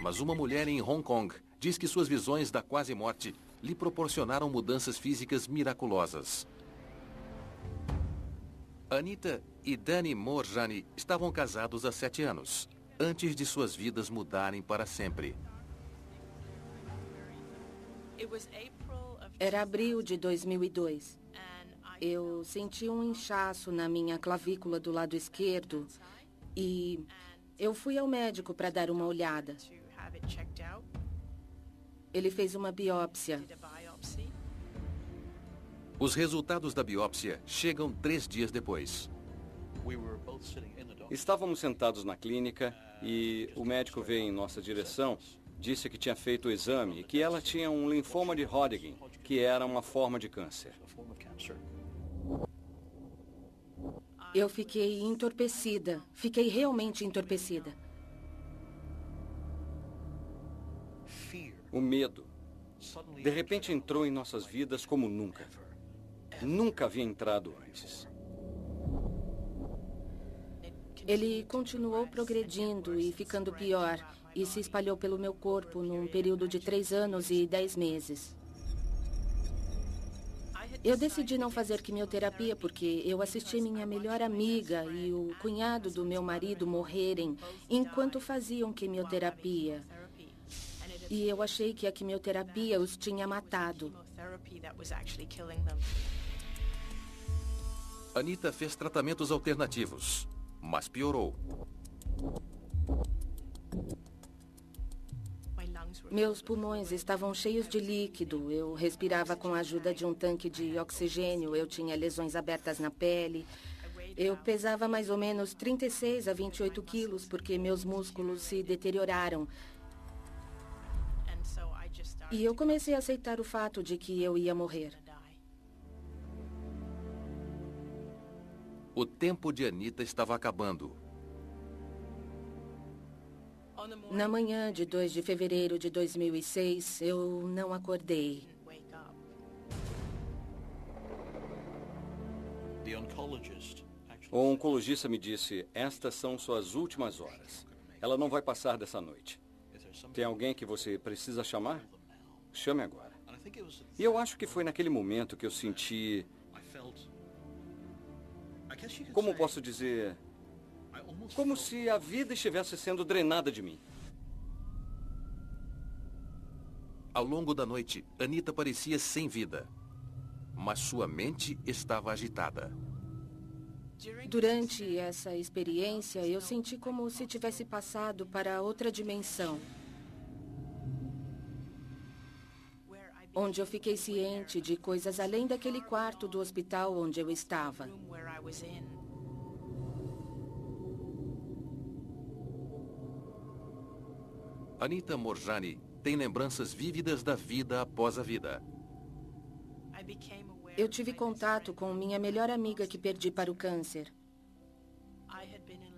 Mas uma mulher em Hong Kong diz que suas visões da quase morte lhe proporcionaram mudanças físicas miraculosas. Anita e Danny Moorjani estavam casados há 7 anos, antes de suas vidas mudarem para sempre. Era abril de 2002. Eu senti um inchaço na minha clavícula do lado esquerdo e eu fui ao médico para dar uma olhada. Ele fez uma biópsia. Os resultados da biópsia chegam 3 dias depois. Estávamos sentados na clínica e o médico veio em nossa direção, disse que tinha feito o exame e que ela tinha um linfoma de Hodgkin, que era uma forma de câncer. Eu fiquei entorpecida. Fiquei realmente entorpecida. O medo, de repente, entrou em nossas vidas como nunca. Nunca havia entrado antes. Ele continuou progredindo e ficando pior e se espalhou pelo meu corpo num período de 3 anos e 10 meses. Eu decidi não fazer quimioterapia porque eu assisti minha melhor amiga e o cunhado do meu marido morrerem enquanto faziam quimioterapia. E eu achei que a quimioterapia os tinha matado. Anita fez tratamentos alternativos, mas piorou. Meus pulmões estavam cheios de líquido. Eu respirava com a ajuda de um tanque de oxigênio. Eu tinha lesões abertas na pele. Eu pesava mais ou menos 36 a 28 quilos porque meus músculos se deterioraram. E eu comecei a aceitar o fato de que eu ia morrer. O tempo de Anita estava acabando. Na manhã de 2 de fevereiro de 2006, eu não acordei. O oncologista me disse, estas são suas últimas horas. Ela não vai passar dessa noite. Tem alguém que você precisa chamar? Chame agora. E eu acho que foi naquele momento que eu senti... Como posso dizer... Como se a vida estivesse sendo drenada de mim. Ao longo da noite, Anita parecia sem vida, mas sua mente estava agitada. Durante essa experiência, eu senti como se tivesse passado para outra dimensão, onde eu fiquei ciente de coisas além daquele quarto do hospital onde eu estava. Anita Moorjani tem lembranças vívidas da vida após a vida. Eu tive contato com minha melhor amiga que perdi para o câncer.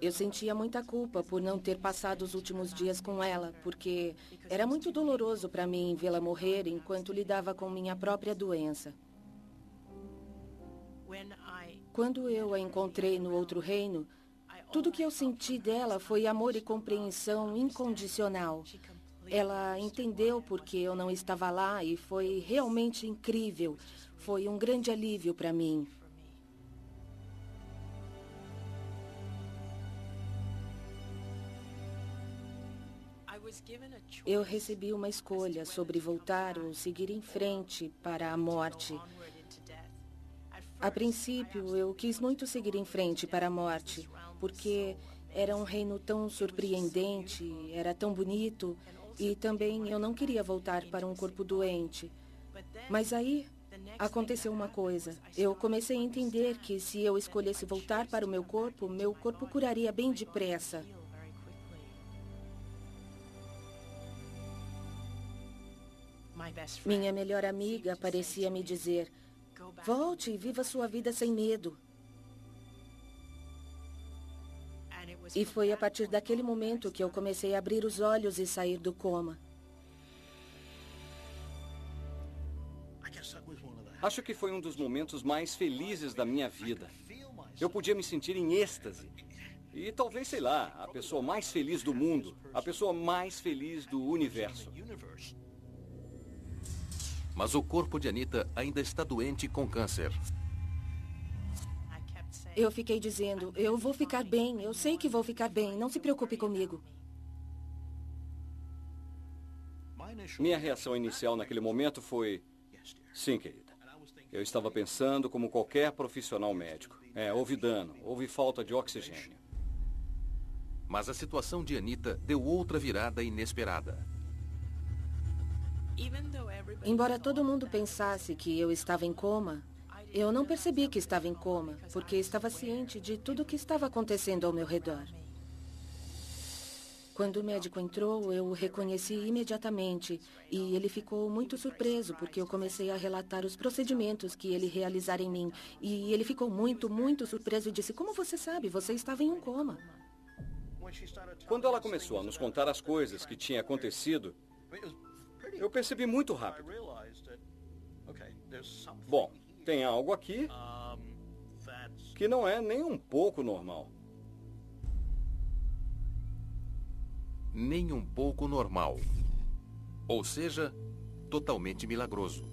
Eu sentia muita culpa por não ter passado os últimos dias com ela, porque era muito doloroso para mim vê-la morrer enquanto lidava com minha própria doença. Quando eu a encontrei no outro reino, tudo que eu senti dela foi amor e compreensão incondicional. Ela entendeu porque eu não estava lá e foi realmente incrível. Foi um grande alívio para mim. Eu recebi uma escolha sobre voltar ou seguir em frente para a morte. A princípio, eu quis muito seguir em frente para a morte, porque era um reino tão surpreendente, era tão bonito, e também eu não queria voltar para um corpo doente. Mas aí aconteceu uma coisa. Eu comecei a entender que se eu escolhesse voltar para o meu corpo curaria bem depressa. Minha melhor amiga parecia me dizer: volte e viva sua vida sem medo. E foi a partir daquele momento que eu comecei a abrir os olhos e sair do coma. Acho que foi um dos momentos mais felizes da minha vida. Eu podia me sentir em êxtase. E talvez, sei lá, a pessoa mais feliz do mundo, a pessoa mais feliz do universo. Mas o corpo de Anita ainda está doente com câncer. Eu fiquei dizendo, eu vou ficar bem, eu sei que vou ficar bem, não se preocupe comigo. Minha reação inicial naquele momento foi: sim, querida. Eu estava pensando como qualquer profissional médico. Houve dano, houve falta de oxigênio. Mas a situação de Anita deu outra virada inesperada. Embora todo mundo pensasse que eu estava em coma, eu não percebi que estava em coma, porque estava ciente de tudo o que estava acontecendo ao meu redor. Quando o médico entrou, eu o reconheci imediatamente e ele ficou muito surpreso porque eu comecei a relatar os procedimentos que ele realizara em mim. E ele ficou muito, muito surpreso e disse, como você sabe? Você estava em um coma. Quando ela começou a nos contar as coisas que tinha acontecido, eu percebi muito rápido. Bom, tem algo aqui que não é nem um pouco normal. Nem um pouco normal. Ou seja, totalmente milagroso.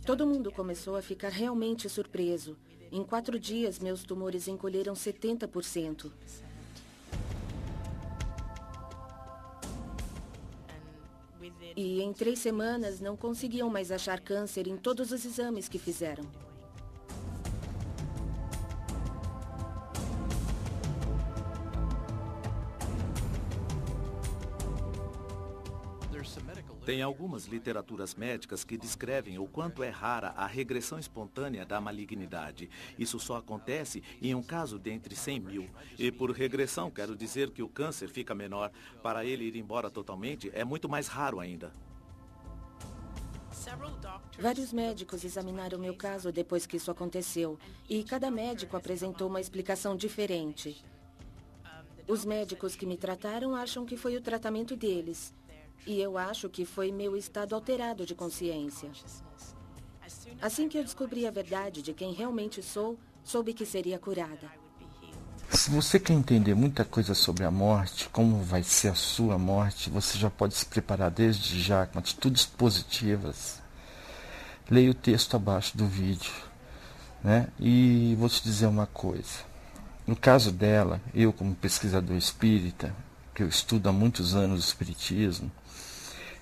Todo mundo começou a ficar realmente surpreso. Em 4 dias, meus tumores encolheram 70%. E em 3 semanas, não conseguiam mais achar câncer em todos os exames que fizeram. Tem algumas literaturas médicas que descrevem o quanto é rara a regressão espontânea da malignidade. Isso só acontece em um caso de entre 100 mil. E por regressão, quero dizer que o câncer fica menor. Para ele ir embora totalmente, é muito mais raro ainda. Vários médicos examinaram meu caso depois que isso aconteceu. E cada médico apresentou uma explicação diferente. Os médicos que me trataram acham que foi o tratamento deles. E eu acho que foi meu estado alterado de consciência. Assim que eu descobri a verdade de quem realmente sou, soube que seria curada. Se você quer entender muita coisa sobre a morte, como vai ser a sua morte, você já pode se preparar desde já com atitudes positivas. Leia o texto abaixo do vídeo, né? E vou te dizer uma coisa. No caso dela, eu como pesquisador espírita, que eu estudo há muitos anos o espiritismo,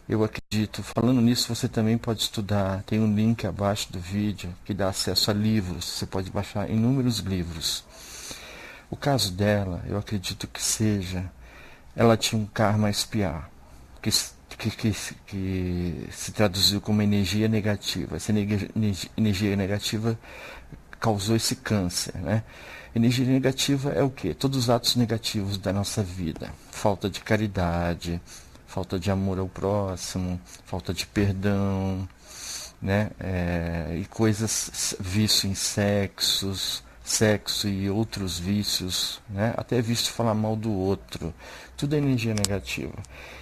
eu acredito, falando nisso, você também pode estudar, tem um link abaixo do vídeo que dá acesso a livros, você pode baixar inúmeros livros. O caso dela, eu acredito que seja, ela tinha um karma a expiar, que se traduziu como energia negativa. Essa energia negativa causou esse câncer, né? Energia negativa é o quê? Todos os atos negativos da nossa vida. Falta de caridade, falta de amor ao próximo, falta de perdão, né? E coisas, vício em sexo e outros vícios, né? Até vício falar mal do outro. Tudo é energia negativa.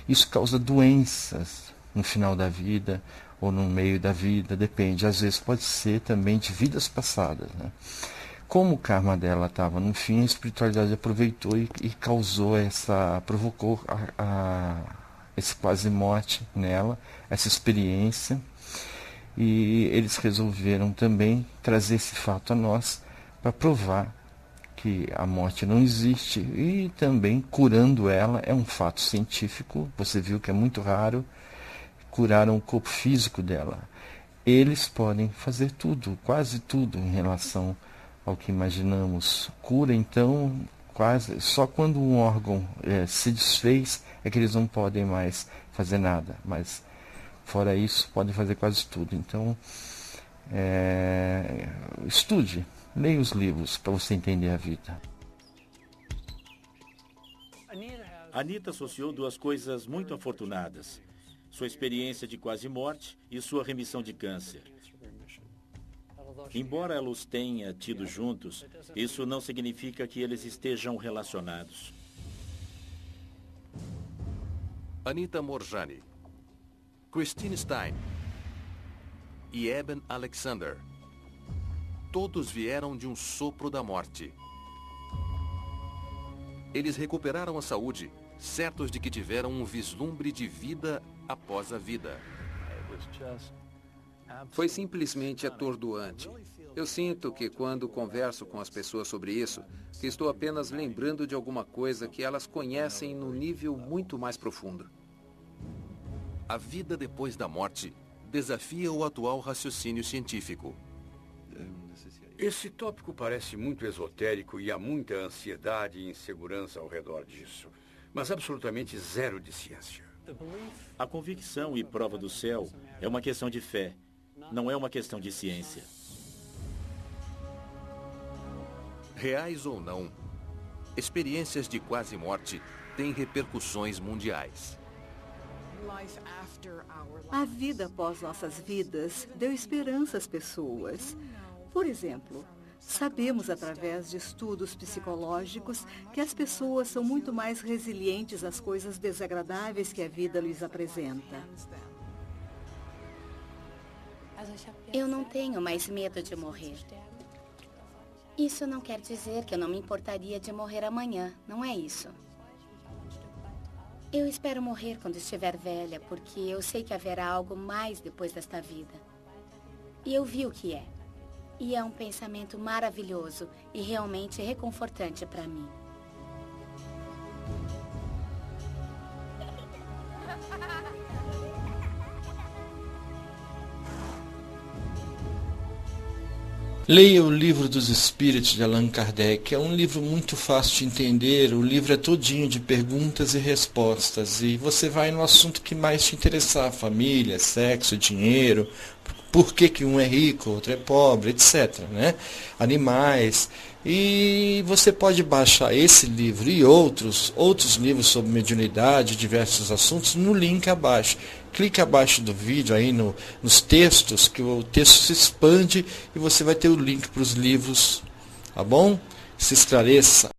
Isso causa doenças no final da vida ou no meio da vida, depende. Às vezes pode ser também de vidas passadas, né? Como o karma dela estava no fim, a espiritualidade aproveitou e provocou esse quase morte nela, essa experiência, e eles resolveram também trazer esse fato a nós para provar que a morte não existe e também curando ela, é um fato científico, você viu que é muito raro, curaram o corpo físico dela. Eles podem fazer tudo, quase tudo em relação ao que imaginamos. Cura, então, quase só quando um órgão se desfez é que eles não podem mais fazer nada, mas fora isso podem fazer quase tudo. Então estude, leia os livros para você entender a vida. Anita associou duas coisas muito afortunadas: sua experiência de quase morte e sua remissão de câncer. Embora ela os tenha tido juntos, isso não significa que eles estejam relacionados. Anita Moorjani, Christine Stein e Eben Alexander. Todos vieram de um sopro da morte. Eles recuperaram a saúde, certos de que tiveram um vislumbre de vida após a vida. Foi simplesmente atordoante. Eu sinto que quando converso com as pessoas sobre isso, que estou apenas lembrando de alguma coisa que elas conhecem num nível muito mais profundo. A vida depois da morte desafia o atual raciocínio científico. Esse tópico parece muito esotérico e há muita ansiedade e insegurança ao redor disso, mas absolutamente zero de ciência. A convicção e prova do céu é uma questão de fé, não é uma questão de ciência. Reais ou não, experiências de quase morte têm repercussões mundiais. A vida após nossas vidas deu esperança às pessoas. Por exemplo, sabemos através de estudos psicológicos que as pessoas são muito mais resilientes às coisas desagradáveis que a vida lhes apresenta. Eu não tenho mais medo de morrer. Isso não quer dizer que eu não me importaria de morrer amanhã, não é isso. Eu espero morrer quando estiver velha, porque eu sei que haverá algo mais depois desta vida. E eu vi o que é. E é um pensamento maravilhoso e realmente reconfortante para mim. Leia o Livro dos Espíritos de Allan Kardec. É um livro muito fácil de entender. O livro é todinho de perguntas e respostas. E você vai no assunto que mais te interessar. Família, sexo, dinheiro, por que um é rico, outro é pobre, etc. Né? Animais. E você pode baixar esse livro e outros livros sobre mediunidade, diversos assuntos, no link abaixo. Clique abaixo do vídeo aí nos textos, que o texto se expande e você vai ter o link para os livros, tá bom? Se esclareça.